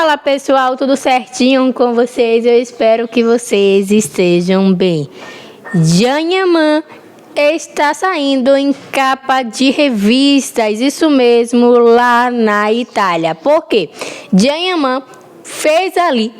Fala pessoal, tudo certinho com vocês? Eu espero que vocês estejam bem. Janhaman está saindo em capa de revistas, isso mesmo, lá na Itália. Por quê? Janhaman fez ali,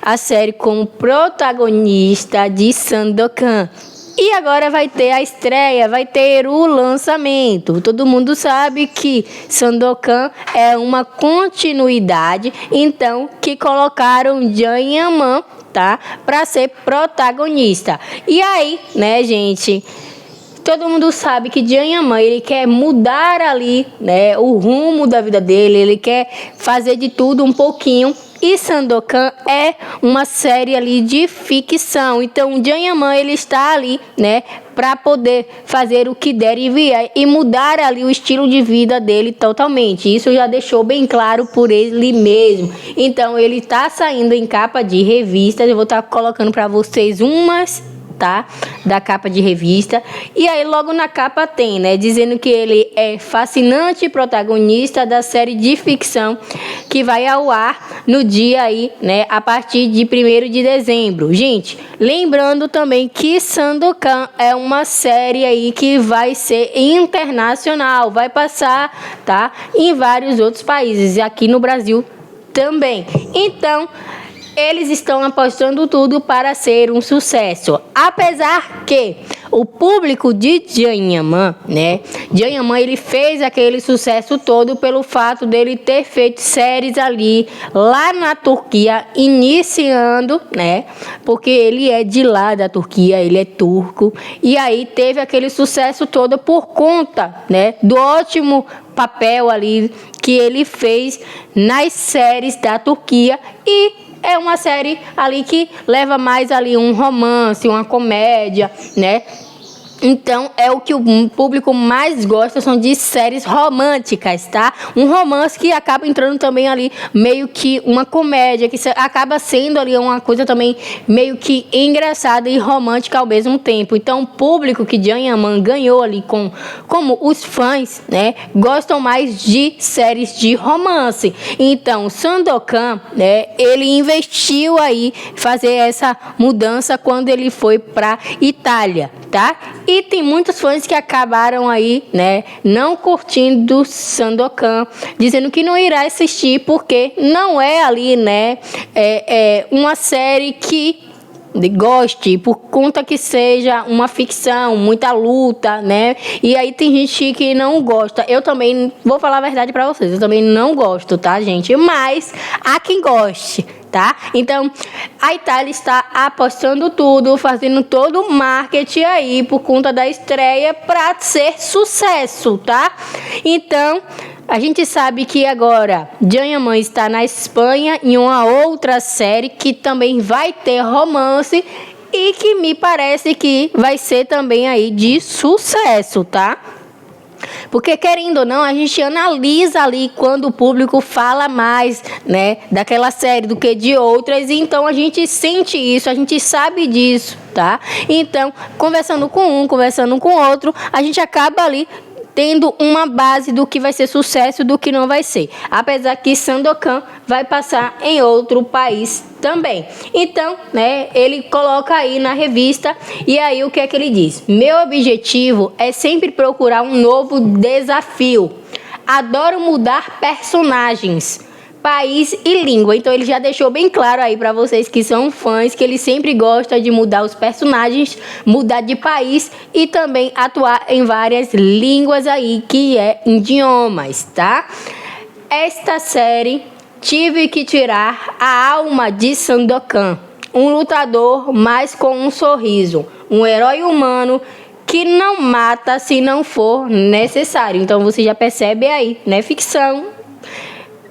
a série como protagonista de Sandokan. E agora vai ter a estreia, vai ter o lançamento. Todo mundo sabe que Sandokan é uma continuidade, então que colocaram Janhaman, tá, para ser protagonista. E aí, gente, todo mundo sabe que Janhaman, ele quer mudar ali, o rumo da vida dele, ele quer fazer de tudo um pouquinho. E Sandokan é uma série ali de ficção. Então, Janhaman, ele está ali, para poder fazer o que der e vier e mudar ali o estilo de vida dele totalmente. Isso já deixou bem claro por ele mesmo. Então, ele está saindo em capa de revistas. Eu vou estar colocando para vocês umas, tá, da capa de revista. E aí logo na capa tem, dizendo que ele é fascinante protagonista da série de ficção que vai ao ar no dia aí, a partir de 1º de dezembro. Gente, lembrando também que Sandokan é uma série aí que vai ser internacional, vai passar, tá, em vários outros países e aqui no Brasil também. Então, eles estão apostando tudo para ser um sucesso. Apesar que o público de Janhaman, Janhaman, ele fez aquele sucesso todo pelo fato dele ter feito séries ali lá na Turquia, iniciando, porque ele é de lá da Turquia, ele é turco. E aí teve aquele sucesso todo por conta, do ótimo papel ali que ele fez nas séries da Turquia. E é uma série ali que leva mais ali um romance, uma comédia, Então, é o que o público mais gosta, são de séries românticas, tá? Um romance que acaba entrando também ali, meio que uma comédia, que acaba sendo ali uma coisa também meio que engraçada e romântica ao mesmo tempo. Então, o público que Janhaman ganhou ali, como os fãs, gostam mais de séries de romance. Então, Sandokan, ele investiu aí fazer essa mudança quando ele foi para Itália, tá? E tem muitos fãs que acabaram aí, não curtindo Sandokan, dizendo que não irá assistir porque não é ali, uma série que goste, por conta que seja uma ficção, muita luta, E aí tem gente que não gosta. Eu também, vou falar a verdade pra vocês, eu também não gosto, tá, gente? Mas há quem goste, tá? Então, a Itália está apostando tudo, fazendo todo o marketing aí por conta da estreia pra ser sucesso, tá? Então, a gente sabe que agora Janhaman está na Espanha em uma outra série que também vai ter romance e que me parece que vai ser também aí de sucesso, tá? Porque, querendo ou não, a gente analisa ali quando o público fala mais, daquela série do que de outras. Então, a gente sente isso, a gente sabe disso, tá? Então, conversando com um, conversando com outro, a gente acaba ali tendo uma base do que vai ser sucesso e do que não vai ser. Apesar que Sandokan vai passar em outro país também. Então, ele coloca aí na revista e aí o que é que ele diz? Meu objetivo é sempre procurar um novo desafio. Adoro mudar personagens, país e língua. Então ele já deixou bem claro aí para vocês que são fãs que ele sempre gosta de mudar os personagens, mudar de país e também atuar em várias línguas aí, que é idiomas, tá? Esta série tive que tirar a alma de Sandokan, um lutador, mas com um sorriso, um herói humano que não mata se não for necessário. Então você já percebe aí, ficção,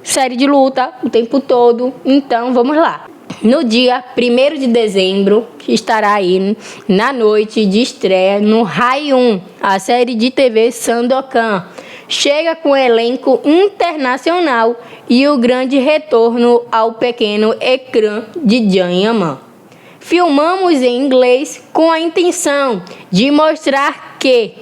série de luta o tempo todo. Então, vamos lá. No dia 1º de dezembro, estará aí na noite de estreia no Rai 1, a série de TV Sandokan. Chega com elenco internacional e o grande retorno ao pequeno ecrã de Janhaman. Filmamos em inglês com a intenção de mostrar que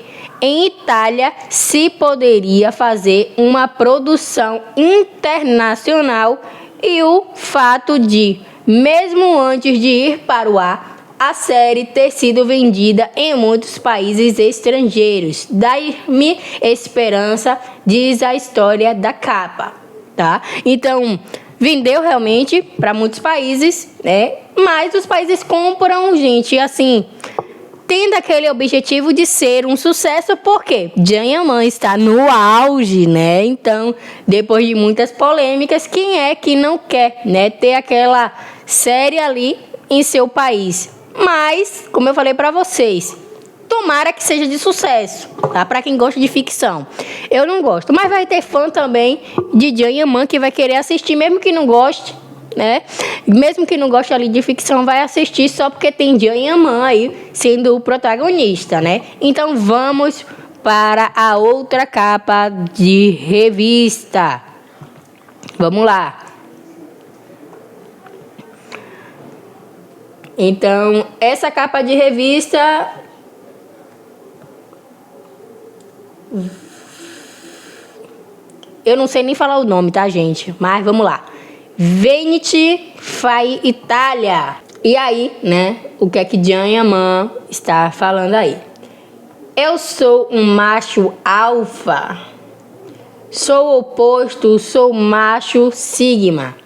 em Itália se poderia fazer uma produção internacional e o fato de, mesmo antes de ir para o ar, a série ter sido vendida em muitos países estrangeiros. Dá-me esperança, diz a história da capa, tá? Então, vendeu realmente para muitos países, né? Mas os países compram, gente, assim, tendo aquele objetivo de ser um sucesso, porque Janya-man está no auge, né? Então, depois de muitas polêmicas, quem é que não quer, né, ter aquela série ali em seu país? Mas, como eu falei para vocês, tomara que seja de sucesso, tá? Para quem gosta de ficção. Eu não gosto, mas vai ter fã também de Janya-man que vai querer assistir, mesmo que não goste, né? Mesmo que não goste ali de ficção, vai assistir só porque tem Janya-man aí sendo o protagonista, né? Então vamos para a outra capa de revista. Vamos lá. Então, essa capa de revista eu não sei nem falar o nome, tá, gente? Mas vamos lá. Vanity Fair Italia. E aí, né? O que é que Janya-man está falando aí? Eu sou um macho alfa. Sou o oposto, sou macho sigma.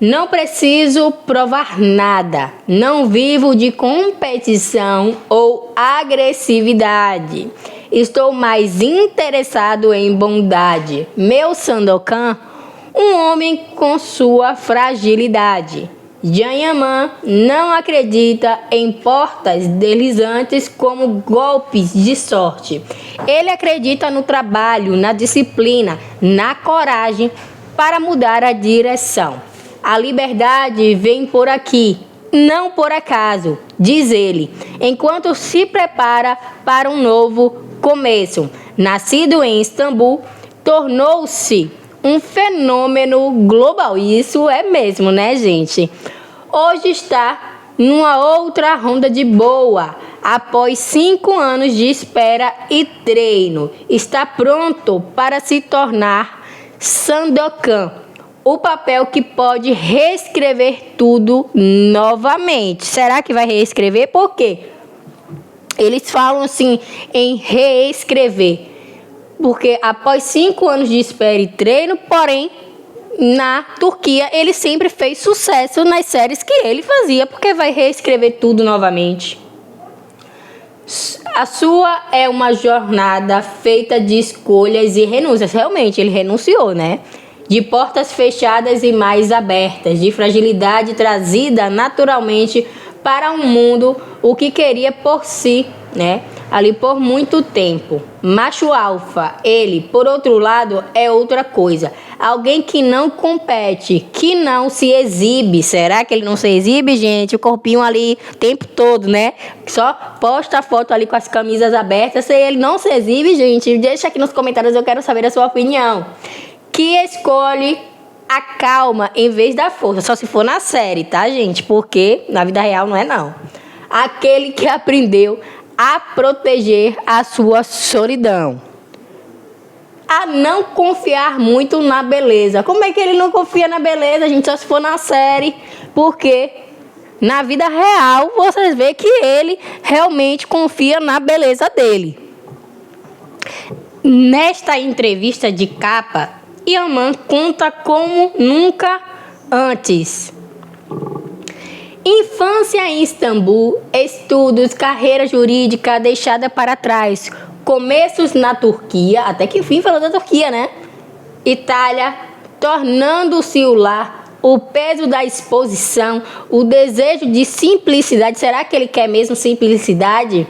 Não preciso provar nada. Não vivo de competição ou agressividade. Estou mais interessado em bondade. Meu Sandokan, um homem com sua fragilidade. Janya-man não acredita em portas deslizantes como golpes de sorte. Ele acredita no trabalho, na disciplina, na coragem para mudar a direção. A liberdade vem por aqui, não por acaso, diz ele, enquanto se prepara para um novo começo. Nascido em Istambul, tornou-se um fenômeno global. Isso é mesmo, né, gente? Hoje está numa outra ronda de boa. Após 5 anos de espera e treino, está pronto para se tornar Sandokan. O papel que pode reescrever tudo novamente. Será que vai reescrever? Por quê? Eles falam assim em reescrever. Porque após 5 anos de espera e treino, porém, na Turquia, ele sempre fez sucesso nas séries que ele fazia, porque vai reescrever tudo novamente. A sua é uma jornada feita de escolhas e renúncias. Realmente, ele renunciou, né? De portas fechadas e mais abertas, de fragilidade trazida naturalmente para um mundo, o que queria por si, né? Ali por muito tempo. Macho alfa, ele, por outro lado, é outra coisa. Alguém que não compete, que não se exibe. Será que ele não se exibe, gente? O corpinho ali o tempo todo, né? Só posta a foto ali com as camisas abertas. Se ele não se exibe, gente, deixa aqui nos comentários, eu quero saber a sua opinião. Que escolhe a calma em vez da força. Só se for na série, tá, gente? Porque na vida real não é, não. Aquele que aprendeu a proteger a sua solidão. A não confiar muito na beleza. Como é que ele não confia na beleza, gente? Só se for na série. Porque na vida real, vocês veem que ele realmente confia na beleza dele. Nesta entrevista de capa, Janya-man conta como nunca antes. Infância em Istambul, estudos, carreira jurídica deixada para trás, começos na Turquia, até que enfim falou da Turquia, né? Itália, tornando-se o lar, o peso da exposição, o desejo de simplicidade. Será que ele quer mesmo simplicidade?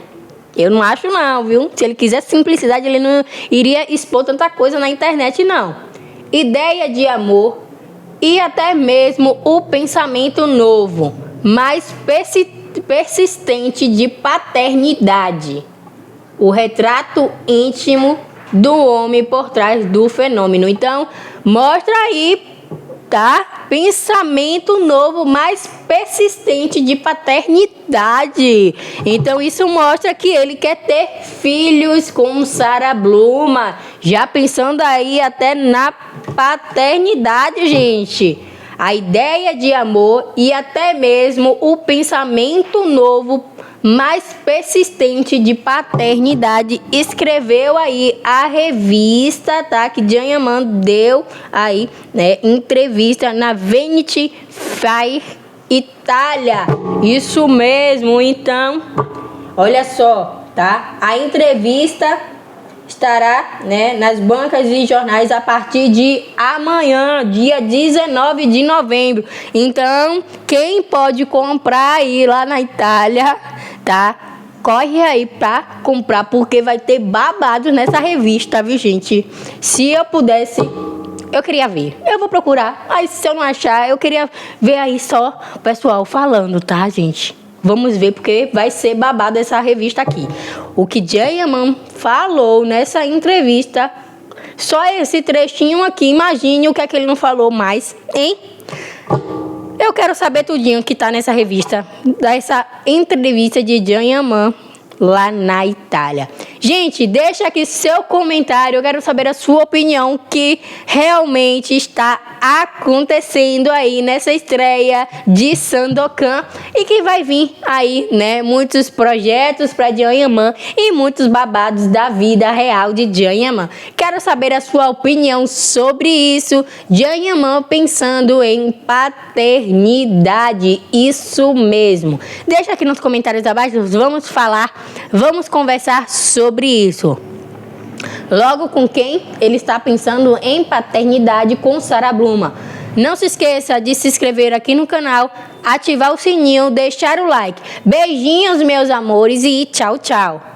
Eu não acho não, viu? Se ele quisesse simplicidade, ele não iria expor tanta coisa na internet, não. Ideia de amor e até mesmo o pensamento novo, mais persistente de paternidade. O retrato íntimo do homem por trás do fenômeno. Então, mostra aí, tá? Pensamento novo, mais persistente de paternidade. Então, isso mostra que ele quer ter filhos com Sarah Bluma. Já pensando aí até na paternidade, gente. a ideia de amor e até mesmo o pensamento novo mais persistente de paternidade, escreveu aí a revista, tá? Que Janaman deu aí, né, entrevista na Vanity Fair Itália. Isso mesmo, então, olha só, tá? A entrevista estará, né, nas bancas de jornais a partir de amanhã, dia 19 de novembro. Então, quem pode comprar aí lá na Itália, tá? Corre aí pra comprar, porque vai ter babados nessa revista, viu, gente? Se eu pudesse, eu queria ver. Eu vou procurar. Aí, se eu não achar, eu queria ver aí só o pessoal falando, tá, gente? Vamos ver, porque vai ser babado essa revista aqui. O que Janaman falou nessa entrevista, só esse trechinho aqui, imagine o que é que ele não falou mais, hein? Eu quero saber tudinho que tá nessa revista, dessa entrevista de Janaman lá na Itália. Gente, deixa aqui seu comentário, eu quero saber a sua opinião, que realmente está acontecendo aí nessa estreia de Sandokan e que vai vir aí, né, muitos projetos para Janaman e muitos babados da vida real de Janaman. Quero saber a sua opinião sobre isso. Janaman pensando em paternidade, isso mesmo. Deixa aqui nos comentários abaixo, vamos falar, vamos conversar sobre isso. Logo, com quem ele está pensando em paternidade com Sarah Bluma. Não se esqueça de se inscrever aqui no canal, ativar o sininho, deixar o like. Beijinhos, meus amores, e tchau, tchau.